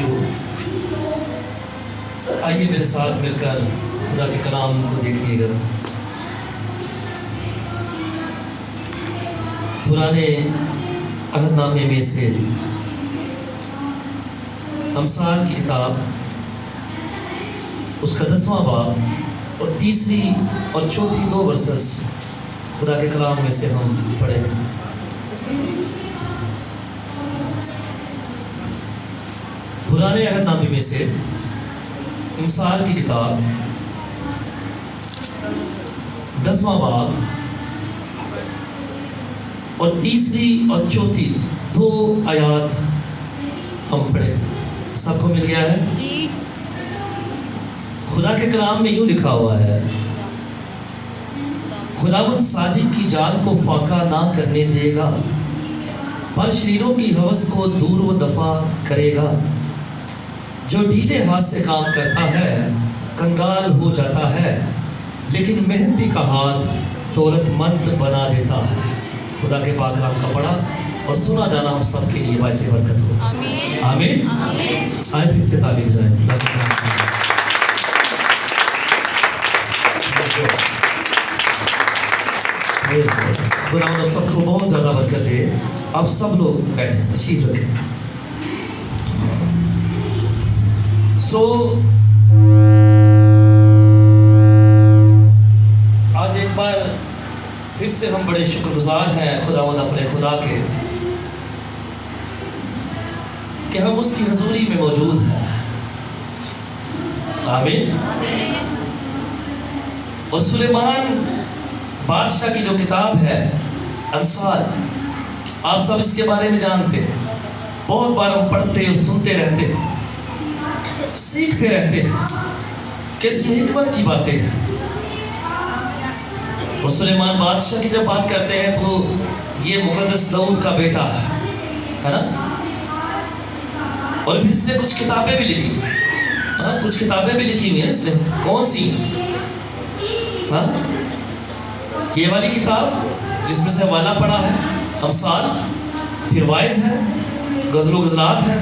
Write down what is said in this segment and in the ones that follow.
ساتھیوں، آئیے میرے ساتھ مل کر خدا کے کلام کو دیکھیے گا۔ پرانے عہد نامے میں سے امثال کی کتاب، اس کا 10واں باب اور تیسری اور چوتھی 2 ورسز خدا کے کلام میں سے ہم پڑھیں گے۔ پرانے عہد نامے میں سے امثال کی کتاب 10واں باب اور تیسری اور چوتھی 2 آیات ہم پڑھیں۔ سب کو مل گیا ہے؟ جی۔ خدا کے کلام میں یوں لکھا ہوا ہے، خداوند صادق کی جان کو فاقہ نہ کرنے دے گا، پر شریروں کی ہوس کو دور و دفع کرے گا۔ جو ڈھیلے ہاتھ سے کام کرتا ہے کنگال ہو جاتا ہے، لیکن محنتی کا ہاتھ دولت مند بنا دیتا ہے۔ خدا کے پاک کلام کا پڑھا اور سنا جانا ہم سب کے لیے باعث برکت ہو۔ آمین۔ آمین۔ آمین۔ آئے پھر سے تعلیم جائیں۔ خدا ہم سب کو بہت زیادہ برکت دے۔ آپ سب لوگ بیٹھیں، تشریف رکھیں۔ آج ایک بار پھر سے ہم بڑے شکر گزار ہیں خداوند اپنے خدا کے کہ ہم اس کی حضوری میں موجود ہیں۔ آمین۔ اور سلیمان بادشاہ کی جو کتاب ہے امثال، آپ سب اس کے بارے میں جانتے ہیں، بہت بار ہم پڑھتے اور سنتے رہتے ہیں، سیکھتے رہتے ہیں کہ اس میں حکمت کی باتیں ہیں۔ اور سلیمان بادشاہ کی جب بات کرتے ہیں تو یہ مقدس داؤد کا بیٹا ہے نا، اور پھر اس نے کچھ کتابیں بھی لکھی، کچھ کتابیں بھی لکھی ہوئی ہیں اس نے۔ کون سی؟ یہ والی کتاب جس میں سے حوالہ پڑا ہے امثال، پھر وائز ہے، غزل و غزلات ہے،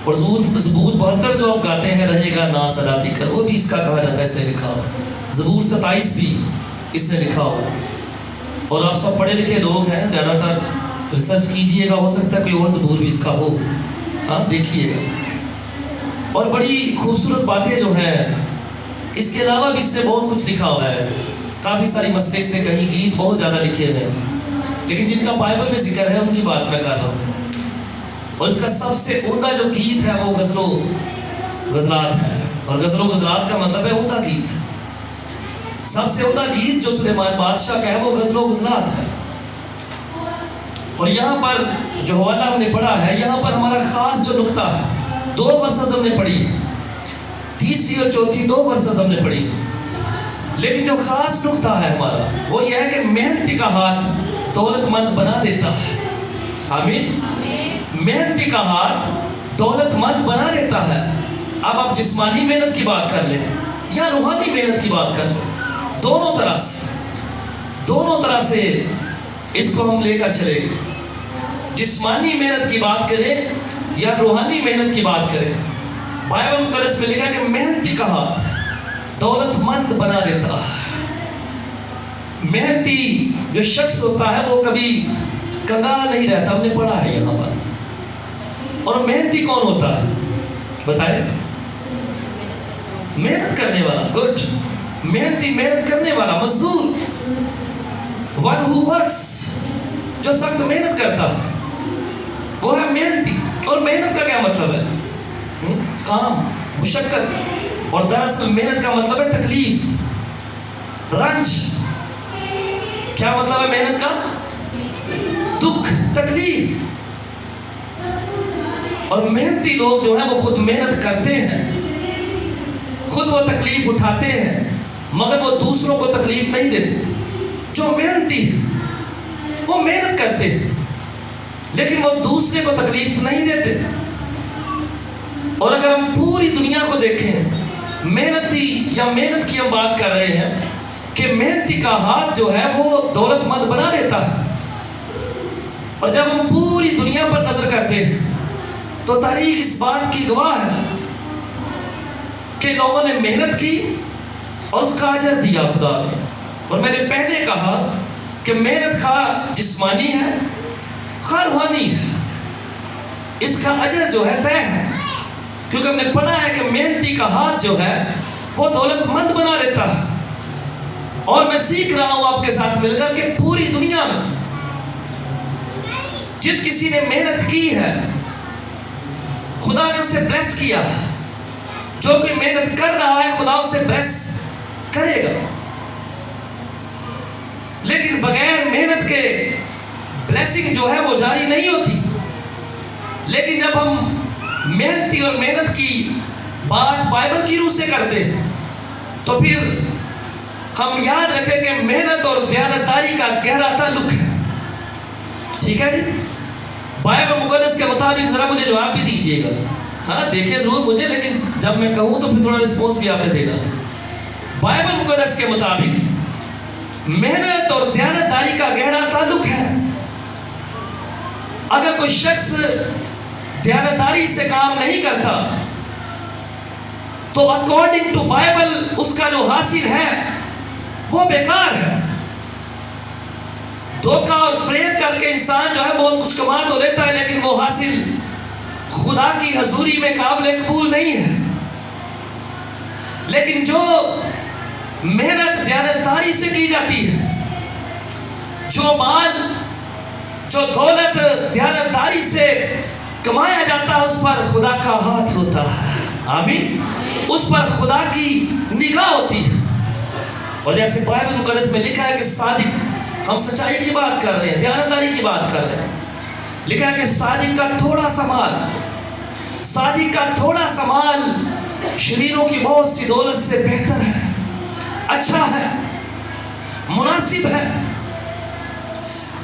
اور زبور 72 جو آپ گاتے ہیں، رہے گا ناز ادا کر، وہ بھی اس کا کہا جاتا ہے، اس نے لکھا ہوا۔ زبور 27 بھی اس نے لکھا ہوا۔ اور آپ سب پڑھے لکھے لوگ ہیں، زیادہ تر ریسرچ کیجئے گا، ہو سکتا ہے کوئی اور زبور بھی اس کا ہو، دیکھیے گا۔ اور بڑی خوبصورت باتیں جو ہیں، اس کے علاوہ بھی اس نے بہت کچھ لکھا ہوا ہے، کافی ساری مسئلے اس نے کہیں، گیت بہت زیادہ لکھے ہوئے ہیں، لیکن جن کا بائبل میں ذکر ہے ان کی بات میں کر رہا ہوں۔ اور اس کا سب سے عمدہ جو گیت ہے وہ غزل و غزلات ہے، اور غزل و غزلات کا مطلب ہے عمدہ گیت۔ سب سے عمدہ گیت جو سلیمان بادشاہ کا ہے وہ غزل و غزلات ہے۔ اور یہاں پر جو حوالہ ہم نے پڑھا ہے، یہاں پر ہمارا خاص جو نقطہ ہے، 2 ورسز ہم نے پڑھی، تیسری اور چوتھی 2 ورسز ہم نے پڑھی، لیکن جو خاص نقطہ ہے ہمارا وہ یہ ہے کہ محنتی کا ہاتھ دولت مند بنا دیتا ہے۔ آمین۔ محنتی کا ہاتھ دولت مند بنا دیتا ہے۔ اب آپ جسمانی محنت کی بات کر لیں یا روحانی محنت کی بات کر لیں، دونوں طرح سے اس کو ہم لے کر چلے گے۔ جسمانی محنت کی بات کریں یا روحانی محنت کی بات کریں، بائبل مقدس میں لکھا ہے کہ محنتی کا ہاتھ دولت مند بنا دیتا ہے۔ محنتی جو شخص ہوتا ہے وہ کبھی کنگال نہیں رہتا، ہم نے پڑھا ہے یہاں پر۔ اور محنتی کون ہوتا ہے بتائیں؟ محنت کرنے والا، گڈ، محنتی، محنت کرنے والا، مزدور، ون ہو ورکس، جو سخت محنت کرتا ہے وہ ہے محنتی۔ اور محنت کا کیا مطلب ہے؟ کام، مشقت، اور دراصل محنت کا مطلب ہے تکلیف، رنج۔ کیا مطلب ہے محنت کا؟ دکھ، تکلیف۔ اور محنتی لوگ جو ہیں وہ خود محنت کرتے ہیں، خود وہ تکلیف اٹھاتے ہیں، مگر وہ دوسروں کو تکلیف نہیں دیتے۔ جو محنتی ہیں وہ محنت کرتے ہیں، لیکن وہ دوسرے کو تکلیف نہیں دیتے۔ اور اگر ہم پوری دنیا کو دیکھیں، محنتی یا محنت کی ہم بات کر رہے ہیں کہ محنتی کا ہاتھ جو ہے وہ دولت مند بنا دیتا ہے۔ اور جب ہم پوری دنیا پر نظر کرتے ہیں تو تاریخ اس بات کی گواہ ہے کہ لوگوں نے محنت کی اور اس کا اجر دیا خدا نے. اور میں نے پہلے کہا کہ محنت خواہ جسمانی ہے خواہ روحانی ہے، اس کا اجر جو ہے طے ہے، کیونکہ ہم نے پڑھا ہے کہ محنتی کا ہاتھ جو ہے وہ دولت مند بنا لیتا ہے. اور میں سیکھ رہا ہوں آپ کے ساتھ مل کر کہ پوری دنیا میں جس کسی نے محنت کی ہے خدا نے اسے بلیس کیا. جو کوئی محنت کر رہا ہے خدا اسے بلیس کرے گا، لیکن بغیر محنت کے بلیسنگ جو ہے وہ جاری نہیں ہوتی. لیکن جب ہم محنتی اور محنت کی بات بائبل کی روح سے کرتے ہیں تو پھر ہم یاد رکھیں کہ محنت اور دیانتداری کا گہرا تعلق ہے. ٹھیک ہے جی، بائبل مقدس کے مطابق ذرا مجھے جواب بھی دیجیے گا. ہاں دیکھیں ضرور مجھے، لیکن جب میں کہوں تو پھر تھوڑا رسپانس بھی آپ نے دینا. بائبل مقدس کے مطابق محنت اور دیانتداری کا گہرا تعلق ہے. اگر کوئی شخص دیانتداری سے کام نہیں کرتا تو اکارڈنگ ٹو بائبل اس کا جو حاصل ہے وہ بیکار ہے. دھوکہ اور فریب کر کے انسان جو ہے بہت کچھ کما تو لیتا ہے، لیکن وہ حاصل خدا کی حضوری میں قابل قبول نہیں ہے. لیکن جو محنت دیانتداری سے کی جاتی ہے، جو مال جو دولت دیانتداری سے کمایا جاتا ہے، اس پر خدا کا ہاتھ ہوتا ہے. آمین. اس پر خدا کی نگاہ ہوتی ہے. اور جیسے بائبل مقدس میں لکھا ہے کہ صادق، ہم سچائی کی بات کر رہے ہیں، دیانتداری کی بات کر رہے ہیں، لکھا ہے کہ صادق کا تھوڑا سا مال، صادق کا تھوڑا سا مال شریروں کی بہت سی دولت سے بہتر ہے، اچھا ہے، مناسب ہے.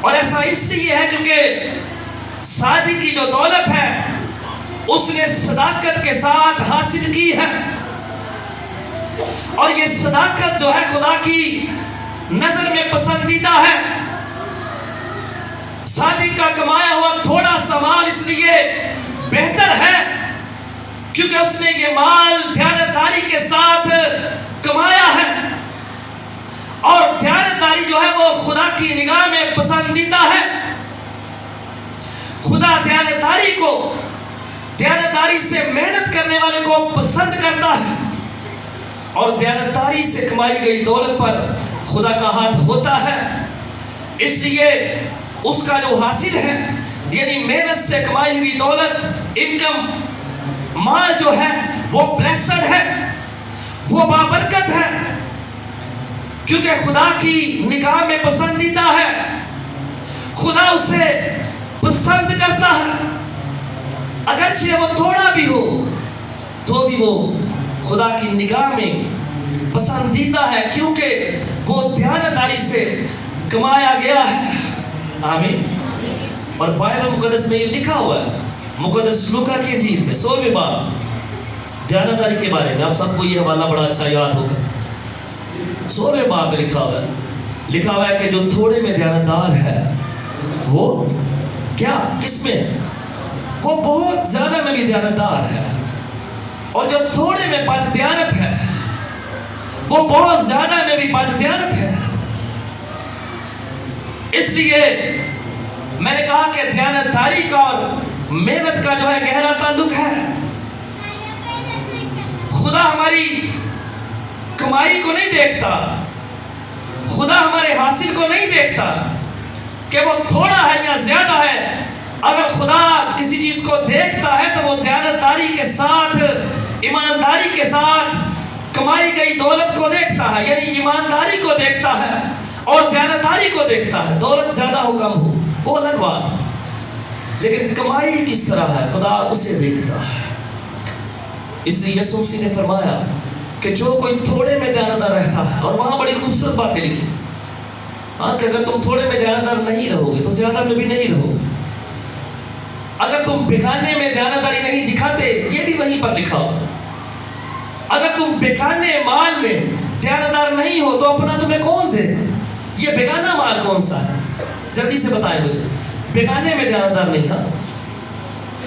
اور ایسا اس لیے ہے کیونکہ صادق کی جو دولت ہے اس نے صداقت کے ساتھ حاصل کی ہے، اور یہ صداقت جو ہے خدا کی نظر میں پسندیدہ ہے. صادق کا کمایا ہوا تھوڑا سا مال اس لیے بہتر ہے کیونکہ اس نے یہ مال دیانتداری کے ساتھ کمایا ہے، اور دیانتداری جو ہے وہ خدا کی نگاہ میں پسندیدہ ہے. خدا دیانتداری کو، دیانتداری سے محنت کرنے والے کو پسند کرتا ہے، اور دیانتداری سے کمائی گئی دولت پر خدا کا ہاتھ ہوتا ہے. اس لیے اس کا جو حاصل ہے، یعنی محنت سے کمائی ہوئی دولت، انکم، مال جو ہے وہ بلیسڈ ہے، وہ بابرکت ہے، کیونکہ خدا کی نگاہ میں پسندیدہ ہے. خدا اسے پسند کرتا ہے، اگرچہ وہ تھوڑا بھی ہو تو بھی وہ خدا کی نگاہ میں پسندیدہ ہے، کیونکہ وہ دیانتداری سے کمایا گیا ہے. آمین. اور بائبل مقدس میں یہ لکھا ہوا ہے، مقدس لوکا کی انجیل میں 16ویں باب دیانتداری کے بارے میں. آپ سب کو یہ حوالہ بڑا اچھا یاد ہوگا. 16ویں باب میں لکھا ہوا ہے کہ جو تھوڑے میں دیانتدار ہے وہ کیا، کس میں، وہ بہت زیادہ میں بھی دیانتدار ہے. اور جو تھوڑے میں بد دیانت ہے وہ بہت زیادہ میں بھی بد دیانت ہے. اس لیے میں نے کہا کہ دیانتداری کا اور محنت کا جو ہے گہرا تعلق ہے. خدا ہماری کمائی کو نہیں دیکھتا، خدا ہمارے حاصل کو نہیں دیکھتا کہ وہ تھوڑا ہے یا زیادہ ہے. اگر خدا کسی چیز کو دیکھتا ہے تو وہ دیانتداری کے ساتھ، ایمانداری کے ساتھ کمائی گئی دولت کو دیکھتا ہے، یعنی ایمانداری کو دیکھتا ہے اور دیانتداری کو دیکھتا ہے. دولت زیادہ ہو کم ہو وہ الگ بات ہے، لیکن کمائی کس طرح ہے خدا اسے دیکھتا ہے. اس لیے یسوع مسیح نے فرمایا کہ جو کوئی تھوڑے میں دیانتدار رہتا ہے، اور وہاں بڑی خوبصورت باتیں لکھی، ہاں، کہ اگر تم تھوڑے میں دیانتدار نہیں رہو گے تو زیادہ میں بھی نہیں رہو. اگر تم بیگانے میں دیانتداری نہیں دکھاتے، یہ بھی وہیں پر لکھا ہو. اگر تم بیگانے مال میں دیانتدار نہیں ہو تو اپنا تمہیں کون دے؟ یہ بیگانہ مال کون سا ہے؟ جلدی سے بتائیں مجھے. بیگانے میں دیانتدار نہیں تھا،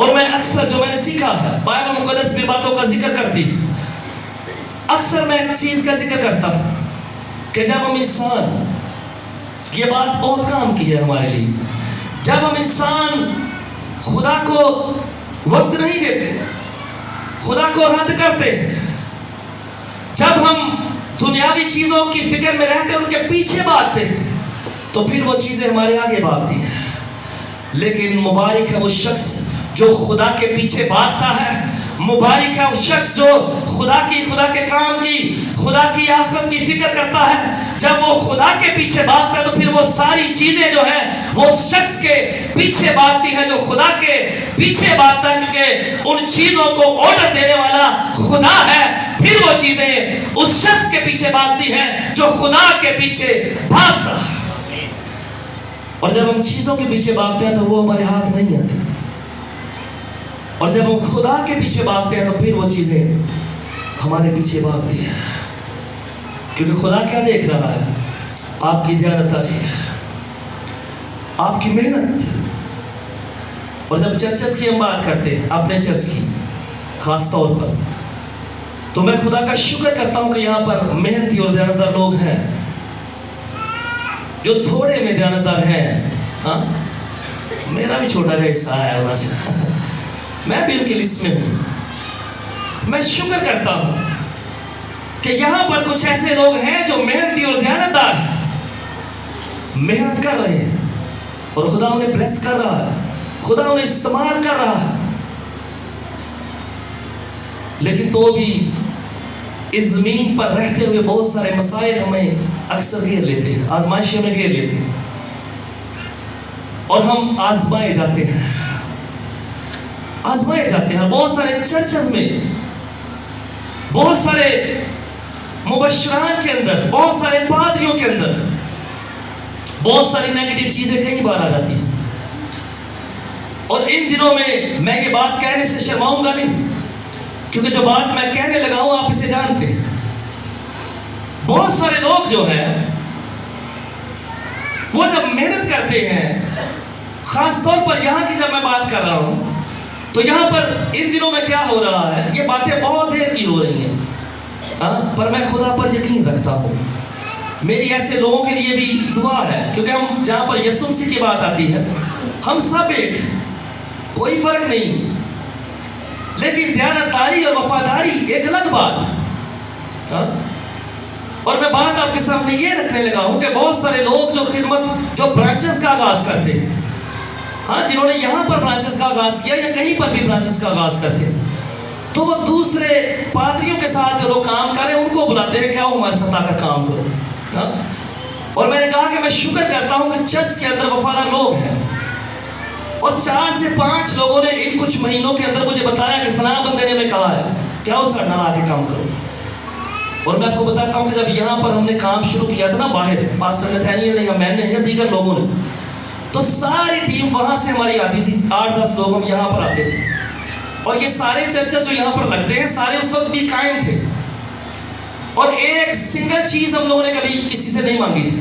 اور میں اکثر جو میں نے سیکھا ہے، بائبل مقدس بھی باتوں کا ذکر کرتی، اکثر میں ایک چیز کا ذکر کرتا ہوں کہ جب ہم انسان، یہ بات بہت کام کی ہے ہمارے لیے، جب ہم انسان خدا کو وقت نہیں دیتے، خدا کو رد کرتے ہیں، جب ہم دنیاوی چیزوں کی فکر میں رہتے ان کے پیچھے بھاگتے ہیں، تو پھر وہ چیزیں ہمارے آگے بھاگتی ہیں۔ لیکن مبارک ہے وہ شخص جو خدا کے پیچھے بھاگتا ہے، مبارک ہے وہ شخص جو خدا کے کام کی، خدا کی آخرت کی فکر کرتا ہے۔ جب وہ خدا کے پیچھے بھاگتا ہے تو پھر وہ ساری چیزیں جو ہیں وہ اس شخص کے پیچھے بھاگتی ہیں جو خدا کے پیچھے بھاگتا ہے، کیونکہ ان چیزوں کو آرڈر دینے والا خدا ہے۔ پھر وہ چیزیں اس شخص کے پیچھے بھاگتی ہیں جو خدا کے پیچھے بھاگتا ہے۔ اور جب ہم چیزوں کے پیچھے بھاگتے ہیں تو وہ ہمارے ہاتھ نہیں آتی، اور جب ہم خدا کے پیچھے بھاگتے ہیں تو پھر وہ چیزیں ہمارے پیچھے بھاگتی ہیں، کیونکہ خدا کیا دیکھ رہا ہے؟ آپ کی دیانتداری، آپ کی محنت۔ اور جب چرچز کی ہم بات کرتے ہیں، اپنے چرچ کی خاص طور پر، تو میں خدا کا شکر کرتا ہوں کہ یہاں پر محنتی اور دیانتدار لوگ ہیں، جو تھوڑے میں دیانتدار ہیں۔ ہاں، میرا بھی چھوٹا سا حصہ ہے، میں بھی ان کی لسٹ میں ہوں۔ میں شکر کرتا ہوں کہ یہاں پر کچھ ایسے لوگ ہیں جو محنتی اور دیانتدار ہیں، محنت کر رہے ہیں، اور خدا انہیں بلیس کر رہا ہے، خدا انہیں استعمال کر رہا ہے۔ لیکن تو بھی اس زمین پر رہتے ہوئے بہت سارے مسائل ہمیں اکثر گھیر لیتے ہیں، آزمائشیں ہمیں گھیر لیتے ہیں، اور ہم آزمائے جاتے ہیں، آزمائے جاتے ہیں۔ بہت سارے چرچز میں، بہت سارے مبشران کے اندر، بہت سارے پادریوں کے اندر بہت ساری نیگیٹو چیزیں کئی بار آ جاتی ہیں، اور ان دنوں میں یہ بات کہنے سے شرماؤں گا نہیں، کیونکہ جو بات میں کہنے لگا ہوں آپ اسے جانتے ہیں۔ بہت سارے لوگ جو ہیں وہ جب محنت کرتے ہیں، خاص طور پر یہاں کی جب میں بات کر رہا ہوں، تو یہاں پر ان دنوں میں کیا ہو رہا ہے، یہ باتیں بہت دیر کی ہو رہی ہیں، پر میں خدا پر یقین رکھتا ہوں۔ میری ایسے لوگوں کے لیے بھی دعا ہے، کیونکہ ہم جہاں پر یسوع مسیح کی بات آتی ہے، ہم سب ایک، کوئی فرق نہیں، لیکن دیانتداری اور وفاداری ایک الگ بات۔ اور میں بات آپ کے سامنے یہ رکھنے لگا ہوں کہ بہت سارے لوگ جو خدمت، جو برانچز کا آغاز کرتے ہیں، ہاں، جنہوں نے یہاں پر برانچز کا آغاز کیا یا کہیں پر بھی برانچز کا آغاز کرتے ہیں، تو وہ دوسرے پادریوں کے ساتھ جو لوگ کام کریں ان کو بلاتے ہیں کہ آؤ ہمارے ساتھ آ کر کام کرو۔ اور میں نے کہا کہ میں شکر کرتا ہوں کہ چرچ کے اندر وفادار لوگ ہیں، اور 4 سے 5 لوگوں نے ان کچھ مہینوں کے اندر مجھے بتایا کہ فلاں بندے نے ہمیں کہا ہے کہ آؤ سر نہ آ کے کام کرو۔ اور میں آپ کو بتاتا ہوں کہ جب یہاں پر ہم نے کام شروع کیا تھا نا، باہر پاسٹر نتھینیل نے یا میں نے یا دیگر لوگوں نے، تو ساری ٹیم وہاں سے ہماری آتی تھی، 8-10 لوگ ہم یہاں پر آتے تھے، اور یہ سارے چرچز جو یہاں پر لگتے ہیں سارے اس وقت بھی قائم تھے، اور ایک سنگل چیز ہم لوگوں نے کبھی کسی سے نہیں مانگی تھی،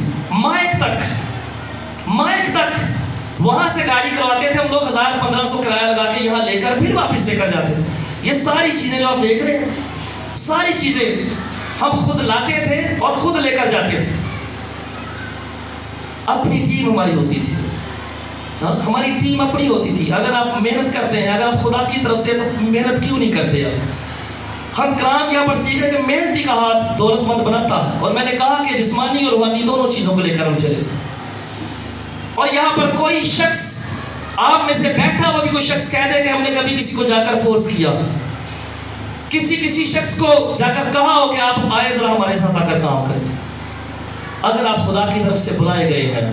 مائک تک وہاں سے گاڑی کرواتے تھے ہم لوگ، 1000-1500 کرایہ لگا کے یہاں لے کر پھر واپس لے کر جاتے تھے۔ یہ ساری چیزیں جو آپ دیکھ رہے ہیں، ساری چیزیں ہم خود لاتے تھے اور خود لے کر جاتے تھے۔ اپنی ٹیم ہماری ہوتی تھی، ہماری ٹیم اپنی ہوتی تھی۔ اگر آپ محنت کرتے ہیں، اگر آپ خدا کی طرف سے، تو محنت کیوں نہیں کرتے آپ؟ ہم کلام یہاں پر سیکھ رہے کہ محنتی کا ہاتھ دولت مند بناتا ہے، اور میں نے کہا کہ جسمانی اور روحانی دونوں چیزوں کو لے کر ہم چلے۔ اور یہاں پر کوئی شخص آپ میں سے بیٹھا ہوا بھی کوئی شخص کہہ دے کہ ہم نے کبھی کسی کو جا کر فورس کیا، کسی شخص کو جا کر کہا ہو کہ آپ آئے ذرا ہمارے ساتھ آ کر کام کریں، اگر آپ خدا کی طرف سے بلائے گئے ہیں۔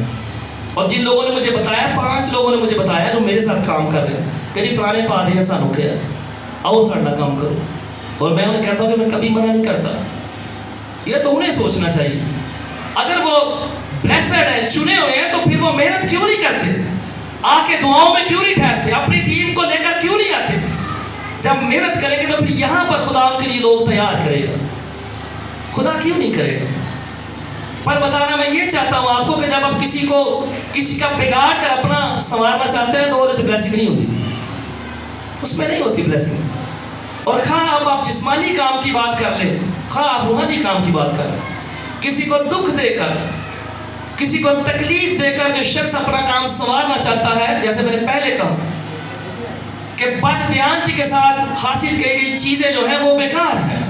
اور جن لوگوں نے مجھے بتایا، 5 لوگوں نے مجھے بتایا جو میرے ساتھ کام کر رہے ہیں، کہ فلانے پادری نے سانو کیا، آؤ ساڈا کام کرو، اور میں انہیں کہتا ہوں کہ میں کبھی منع نہیں کرتا۔ یہ تو انہیں سوچنا چاہیے، اگر وہ بلیسڈ ہیں، چنے ہوئے ہیں، تو پھر وہ محنت کیوں نہیں کرتے؟ آ کے دعاؤں میں کیوں نہیں ٹھہرتے؟ اپنی ٹیم کو لے کر کیوں نہیں آتے؟ جب محنت کریں گے تو پھر یہاں پر خدا ان کے لیے لوگ تیار کرے گا۔ خدا کیوں نہیں کرے گا؟ پر بتانا میں یہ چاہتا ہوں آپ کو کہ جب آپ کسی کا بگاڑ کر اپنا سنوارنا چاہتے ہیں تو وہ بلیسنگ نہیں ہوتی۔ اس میں نہیں ہوتی بلیسنگ. اور خواہ اب آپ جسمانی کام کی بات کر لیں، خواہ آپ روحانی کام کی بات کر لیں، کسی کو دکھ دے کر، کسی کو تکلیف دے کر جو شخص اپنا کام سنوارنا چاہتا ہے، جیسے میں نے پہلے کہا کہ بد دیانتی کے ساتھ حاصل کی گئی چیزیں جو ہیں وہ بیکار ہیں.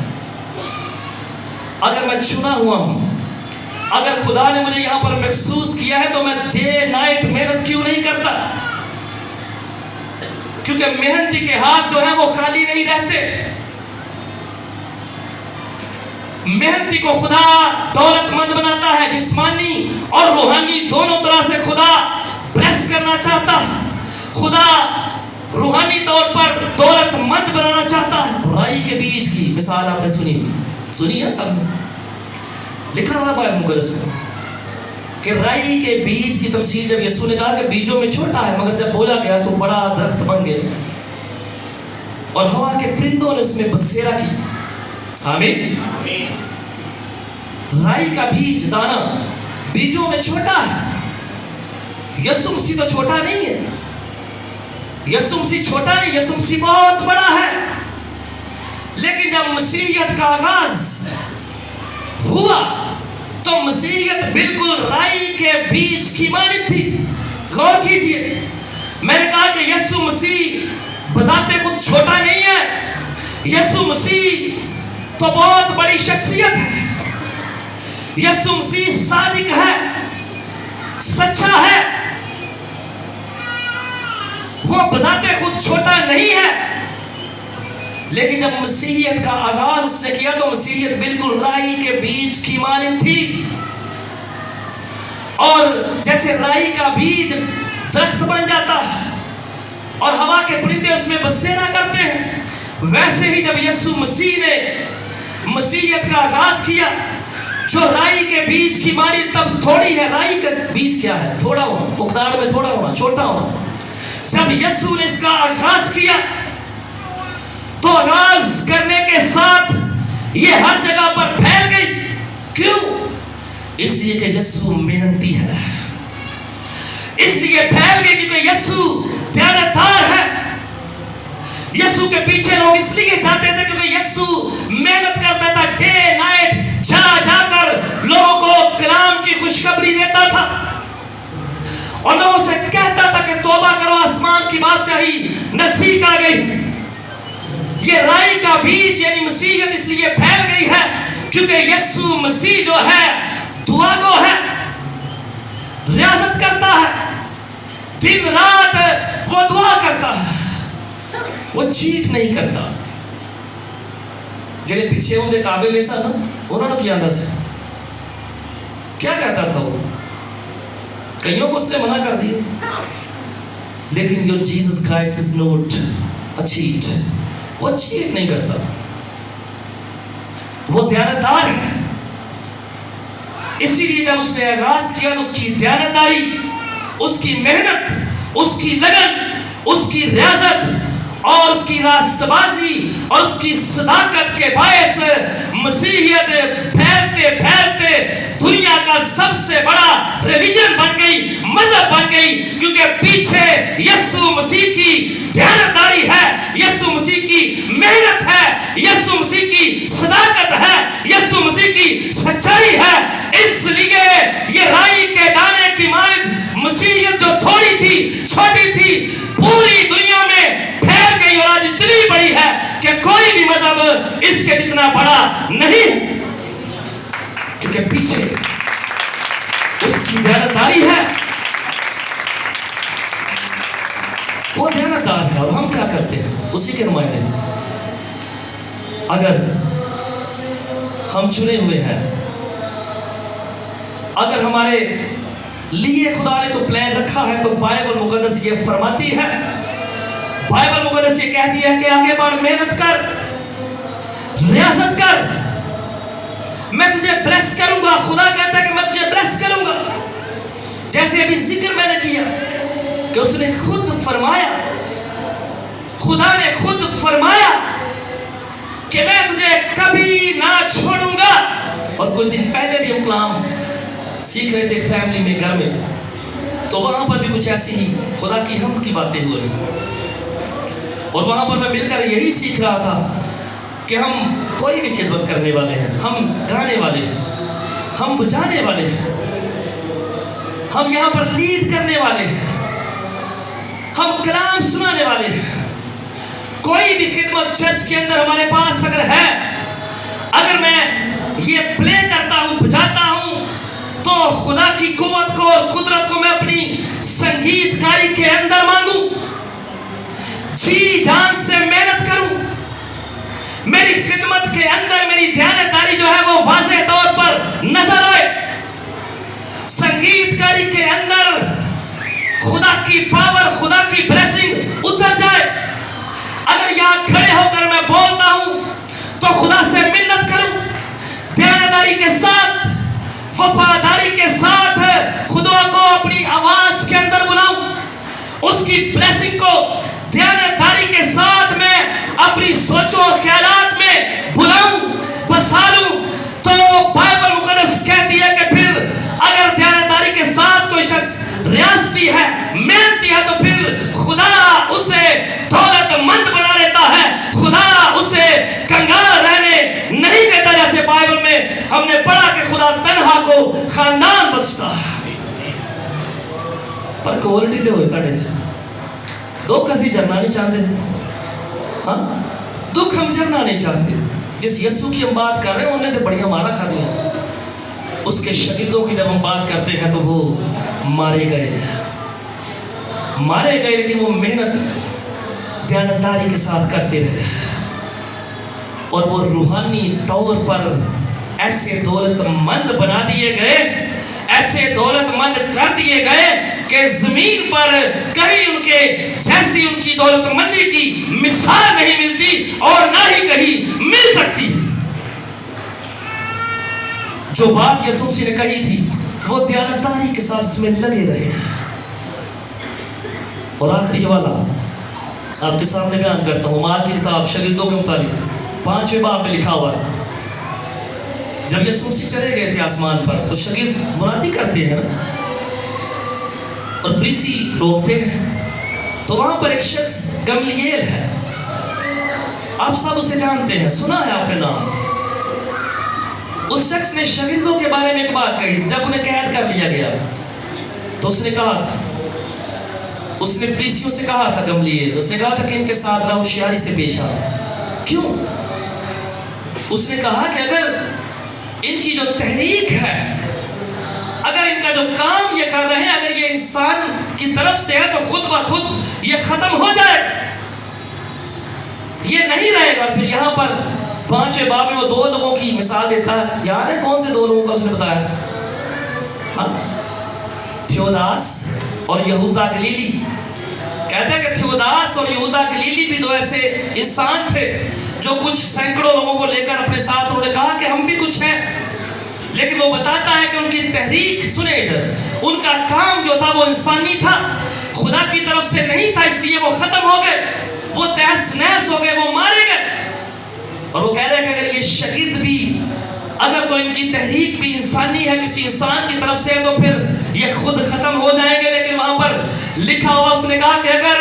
اگر میں چنا ہوا ہوں، اگر خدا نے مجھے یہاں پر مخصوص کیا ہے، تو میں ڈے نائٹ محنت کیوں نہیں کرتا؟ کیونکہ محنتی کے ہاتھ جو ہیں وہ خالی نہیں رہتے. محنتی کو خدا دولت مند بناتا ہے، جسمانی اور روحانی دونوں طرح سے خدا بلیس کرنا چاہتا ہے. خدا روحانی طور پر دولت مند بنانا چاہتا ہے. رائی کے بیج کی مثال آپ نے سنی ہے سب نے، لکھا ہوا بائبل مقدس میں کہ رائی کے بیج کی تمثیل جب یسوع نے کہا کہ بیجوں میں چھوٹا ہے، مگر جب بولا گیا تو بڑا درخت بن گیا اور ہوا کے پرندوں نے اس میں بسیرا کی. آمین. رائی کا بیج دانا بیجوں میں چھوٹا ہے. یسوع مسیح تو چھوٹا نہیں ہے، یسوع مسیح چھوٹا نہیں، یسوع مسیح بہت بڑا ہے. لیکن جب مسیحیت کا آغاز ہوا تو مسیحیت بالکل رائی کے بیج کی مانند تھی. غور کیجئے، میں نے کہا کہ یسوع مسیح بذات خود چھوٹا نہیں ہے، یسوع مسیح تو بہت بڑی شخصیت ہے. یسوع مسیح صادق ہے، سچا ہے، وہ بذات خود چھوٹا نہیں ہے. لیکن جب مسیحیت کا آغاز اس نے کیا تو مسیحیت بالکل رائی کے بیج کی مانند تھی. اور جیسے رائی کا بیج درخت بن جاتا ہے اور ہوا کے پرندے اس میں بسیرا کرتے ہیں، ویسے ہی جب یسوع مسیح نے مسیحیت کا آغاز کیا جو رائی کے بیج کی مانند تب تھوڑی ہے. رائی کا بیج کیا ہے؟ تھوڑا ہونا، مقدار میں تھوڑا ہونا، چھوٹا ہونا. جب یسوع نے اس کا آغاز کیا تو آغاز کرنے کے ساتھ یہ ہر جگہ پر پھیل گئی. کیوں؟ اس لیے کہ یسوع محنتی ہے. اس لیے پھیل گئی کیونکہ یسوع دیانتدار ہے. یسوع کے پیچھے لوگ اس لیے جاتے تھے کیونکہ یسوع محنت کرتا تھا، ڈے نائٹ جا کر لوگوں کو کلام کی خوشخبری دیتا تھا اور لوگوں سے کہتا تھا کہ توبہ کرو، آسمان کی بادشاہی نزدیک آ گئی. یہ رائی کا بیج یعنی مسیحیت اس لیے پھیل گئی ہے کیونکہ یسوع مسیح جو ہے دعا گو ہے، ریاضت کرتا ہے، دن رات وہ دعا کرتا ہے، وہ چیٹ نہیں کرتا. جنہیں پیچھے ہوں دے قابل نہیں سا نا، انہوں نے کیا اندر سے کیا کہتا تھا؟ وہ کئیوں کو اس نے منع کر دیا. لیکن your Jesus Christ is not a cheat. وہ چیٹ نہیں کرتا، وہ دیانتدار ہے. اسی لیے جب اس نے آغاز کیا تو اس کی دیانتداری، اس کی محنت، اس کی لگن، اس کی ریاضت اور اس کی راست بازی اور اس کی صداقت کے باعث مسیحیت پھیلتے پھیلتے دنیا کا سب سے بڑا ریلیجن بن گئی، مذہب بن گئی. کیونکہ پیچھے یسوع مسیح کی دیانتداری ہے، یسوع مسیح کی محنت ہے، یسوع مسیح کی صداقت ہے، یسوع مسیح کی سچائی ہے. اس لیے یہ رائی کے دانے کی مانند مسیحیت جو تھوڑی تھی، چھوٹی تھی، پوری دنیا میں پھیل گئی اور آج اتنی بڑی ہے کہ کوئی بھی مذہب اس کے جتنا بڑا نہیں، کیونکہ پیچھے اس کی دیانتداری ہے. وہ دیانتدار ہے اور ہم کیا کرتے ہیں؟ اسی کے نمائندے. اگر ہم چنے ہوئے ہیں، اگر ہمارے لیے خدا نے کوئی پلان رکھا ہے تو بائبل مقدس یہ فرماتی ہے، بائبل مقدس یہ کہتی ہے کہ آگے بڑھ، محنت کر، ریاضت کر، میں تجھے بلیس کروں گا. خدا کہتا ہے کہ میں تجھے بلیس کروں گا. جیسے ابھی ذکر میں نے کیا کہ اس نے خود فرمایا، خدا نے خود فرمایا کہ میں تجھے کبھی نہ چھوڑوں گا. اور کچھ دن پہلے بھی ہم کلام سیکھ رہے تھے ایک فیملی میں، گھر میں، تو وہاں پر بھی کچھ ایسی ہی خدا کی حمد کی باتیں ہو رہی. اور وہاں پر میں مل کر یہی سیکھ رہا تھا کہ ہم کوئی بھی خدمت کرنے والے ہیں، ہم گانے والے ہیں، ہم بجانے والے ہیں، ہم یہاں پر لیڈ کرنے والے ہیں، ہم کلام سنانے والے ہیں، کوئی بھی خدمت چرچ کے اندر ہمارے پاس اگر ہے، اگر میں یہ پلے کرتا ہوں، بجاتا ہوں، تو خدا کی قوت کو اور قدرت کو میں اپنی سنگیت کاری کے اندر مانگوں، جی جان سے محنت کروں، میری خدمت کے اندر میری دیانتداری جو ہے وہ واضح طور پر نظر آئے، سنگیت کاری کے اندر خدا کی پاور، خدا کی بلیسنگ اتر جائے۔ اگر یہاں کھڑے ہو کر میں بولتا ہوں تو خدا سے منت کروں، دیانتداری کے ساتھ، وفاداری کے ساتھ خدا کو اپنی آواز کے اندر بلاؤں، اس کی بلیسنگ کو دیانتداری کے ساتھ میں اپنی سوچوں اور خیالات میں بلاؤں، بسالوں، تو بائبل مقدس کہتی ہے کہ پھر اگر دیانتداری کے ساتھ کوئی شخص ریاضتی ہے، محنتی ہے، تو پھر خدا اسے دولت مند بنا لیتا ہے، خدا اسے کنگال رہنے نہیں دیتا، جیسے بائبل میں ہم نے پڑھا کہ خدا تنہا کو خاندان بخشتا ہے۔ پر کوالٹی تے ہوئے ساڑھے سے دو کسی جرنا نہیں چاہتے، ہاں دکھ ہم جرنا نہیں چاہتے۔ جس یسوع کی ہم بات کر رہے ہیں انہیں تو بڑیاں مارا کھا دیا، اس کے شاگردوں کی جب ہم بات کرتے ہیں تو وہ مارے گئے، لیکن وہ محنت دیانتداری کے ساتھ کرتے رہے، اور وہ روحانی طور پر ایسے دولت مند بنا دیے گئے، ایسے دولت مند کر دیے گئے کہ زمین پر کہیں ان کے جیسی ان کی دولت مندی کی مثال نہیں ملتی اور نہ ہی کہیں مل سکتی۔ جو بات یسوع مسیح نے کہی تھی وہ دیانتداری کے ساتھ اس میں لگے رہے ہیں۔ اور آخری حوالہ آپ کے سامنے بیان کرتا ہوں، مال کی کتاب شاگردوں کے متعلق 5ویں باب میں لکھا ہوا ہے۔ جب یسوع مسیح چلے گئے تھے آسمان پر تو شاگرد منادی کرتے ہیں نا، اور فریسی روکتے ہیں، تو وہاں پر ایک شخص گملیل ہے، آپ سب اسے جانتے ہیں، سنا ہے آپ نے نام۔ اس شخص نے شاگردوں کے بارے میں ایک بات کہی تھی، جب انہیں قید کر لیا گیا تو اس نے کہا تھا، اس نے فریسیوں سے کہا تھا، گملیل اس نے کہا تھا کہ ان کے ساتھ رہو، ہوشیاری سے پیش آؤ۔ کیوں؟ اس نے کہا کہ اگر ان کی جو تحریک ہے، اگر ان کا جو کام یہ کر رہے ہیں، اگر یہ انسان کی طرف سے ہے تو خود بخود یہ ختم ہو جائے، یہ نہیں رہے گا۔ پھر یہاں پر 5ویں باب میں وہ 2 لوگوں کی مثال دیتا ہے، یاد ہے کون سے 2 لوگوں کا اس نے بتایا تھا؟ ہاں، تھیوداس اور یہودا گلیلی۔ کہتا ہے کہ تھیوداس اور یہودا گلیلی بھی 2 ایسے انسان تھے جو کچھ سینکڑوں لوگوں کو لے کر اپنے ساتھ انہوں نے کہا کہ ہم بھی کچھ ہیں، لیکن وہ بتاتا ہے کہ ان کی تحریک، سنیں ادھر، ان کا کام جو تھا وہ انسانی تھا، خدا کی طرف سے نہیں تھا، اس لیے وہ ختم ہو گئے، وہ تہس نہس ہو گئے، وہ مارے گئے۔ اور وہ کہہ رہے ہیں کہ اگر یہ شاگرد بھی، اگر تو ان کی تحریک بھی انسانی ہے، کسی انسان کی طرف سے ہے، تو پھر یہ خود ختم ہو جائیں گے۔ لیکن وہاں پر لکھا ہوا اس نے کہا کہ اگر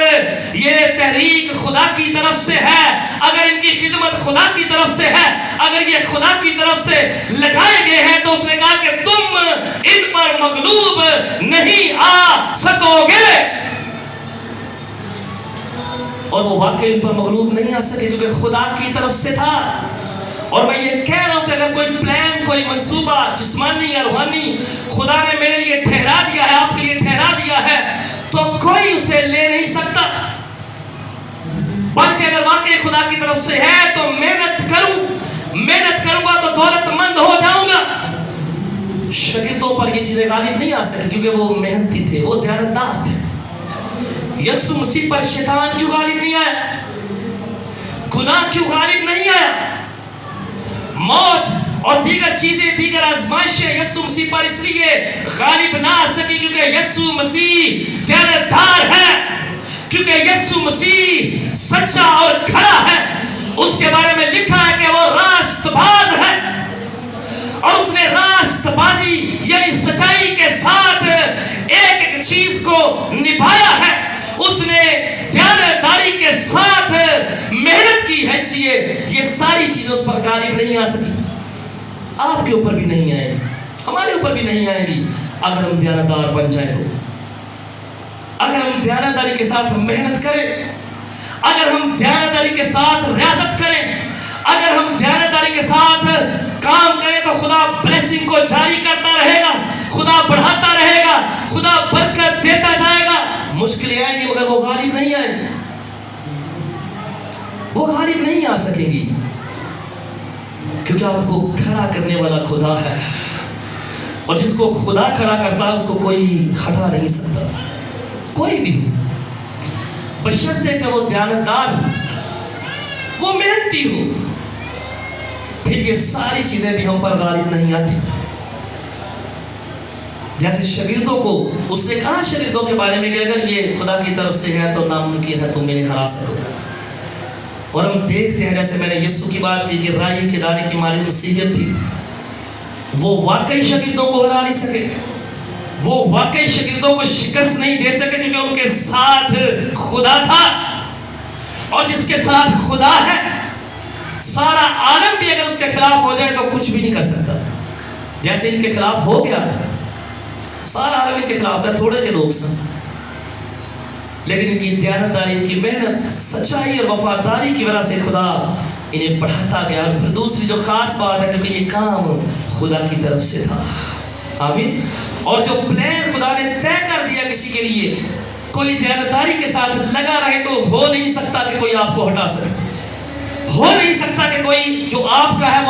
یہ تحریک خدا کی طرف سے ہے، اگر ان کی خدمت خدا کی طرف سے ہے، اگر یہ خدا کی طرف سے لگائے گئے ہیں، تو اس نے کہا کہ تم ان پر مغلوب نہیں آ سکو گے۔ اور وہ واقعی ان پر مغلوب نہیں آ سکے کیونکہ خدا کی طرف سے تھا۔ اور میں یہ کہہ رہا ہوں کہ اگر کوئی پلان، کوئی منصوبہ جسمانی یا روحانی خدا نے میرے لیے ٹھہرا دیا ہے، آپ کے لیے ٹھہرا دیا ہے، تو کوئی اسے لے نہیں سکتا، بلکہ اگر واقعی خدا کی طرف سے ہے تو محنت کروں گا تو دولت مند ہو جاؤں گا۔ شاگردوں پر یہ چیزیں غالب نہیں آ سکتی کیونکہ وہ محنتی تھے، وہ دیانتدار تھے۔ یسوع مسیح پر شیطان کیوں غالب نہیں آیا؟ گناہ کیوں غالب نہیں آیا؟ موت اور دیگر چیزیں، دیگر آزمائشیں یسوع مسیح پر اس لیے غالب نہ آ سکی کیونکہ یسوع مسیح دیانتدار ہے، کیونکہ یسوع مسیح سچا اور کھڑا ہے۔ اس کے بارے میں لکھا ہے کہ وہ راست باز ہے، اور اس نے راست بازی یعنی سچائی کے ساتھ ایک ایک چیز کو نبھایا ہے۔ اس نے دیانتداری کے ساتھ ہوئی ہے، اس لیے یہ ساری چیزیں اس پر غالب نہیں آ سکی. آپ کے اوپر بھی نہیں آئے گی، ہمارے اوپر بھی نہیں آئے گی اگر ہم دیانتدار بن جائیں تو. اگر ہم دیانتداری کے ساتھ محنت کریں، اگر ہم دیانتداری کے ساتھ ریاضت کریں، اگر ہم دیانتداری کے ساتھ کام کریں تو خدا بلیسنگ کو جاری کرتا رہے گا، خدا بڑھاتا رہے گا، خدا برکت دیتا جائے گا. مشکلیں آئیں گی مگر وہ غالب نہیں آئیں گی، وہ غالب نہیں آ سکیں گی، کیونکہ آپ کو کھڑا کرنے والا خدا ہے، اور جس کو خدا کھڑا کرتا ہے اس کو کوئی ہٹا نہیں سکتا، کوئی بھی، بشرطے کہ وہ دیانتدار ہو، وہ محنتی ہو. پھر یہ ساری چیزیں بھی ہم پر غالب نہیں آتی. جیسے شاگردوں کو اس نے کہا شاگردوں کے بارے میں کہ اگر یہ خدا کی طرف سے ہے تو ناممکن ہے تم انہیں ہرا سکو. اور ہم دیکھتے ہیں جیسے میں نے یسوع کی بات کی کہ رائی کے دانے کی مالی مسیحیت تھی، وہ واقعی شاگردوں کو ہرا نہیں سکے، وہ واقعی شاگردوں کو شکست نہیں دے سکے، کیونکہ ان کے ساتھ خدا تھا. اور جس کے ساتھ خدا ہے سارا عالم بھی اگر اس کے خلاف ہو جائے تو کچھ بھی نہیں کر سکتا. جیسے ان کے خلاف ہو گیا تھا، سارا عالم ان کے خلاف تھا، تھوڑے کے لوگ سن، لیکن ان کی دیانتداری، ان کی محنت، سچائی اور وفاداری کی وجہ سے خدا انہیں بڑھاتا گیا. اور پھر دوسری جو خاص بات ہے کیونکہ یہ کام خدا کی طرف سے تھا. آمین. اور جو پلان خدا نے طے کر دیا کسی کے لیے، کوئی دیانتداری کے ساتھ لگا رہے تو ہو نہیں سکتا کہ کوئی آپ کو ہٹا سکے، ہو نہیں سکتا کہ کوئی جو آپ کا ہے وہ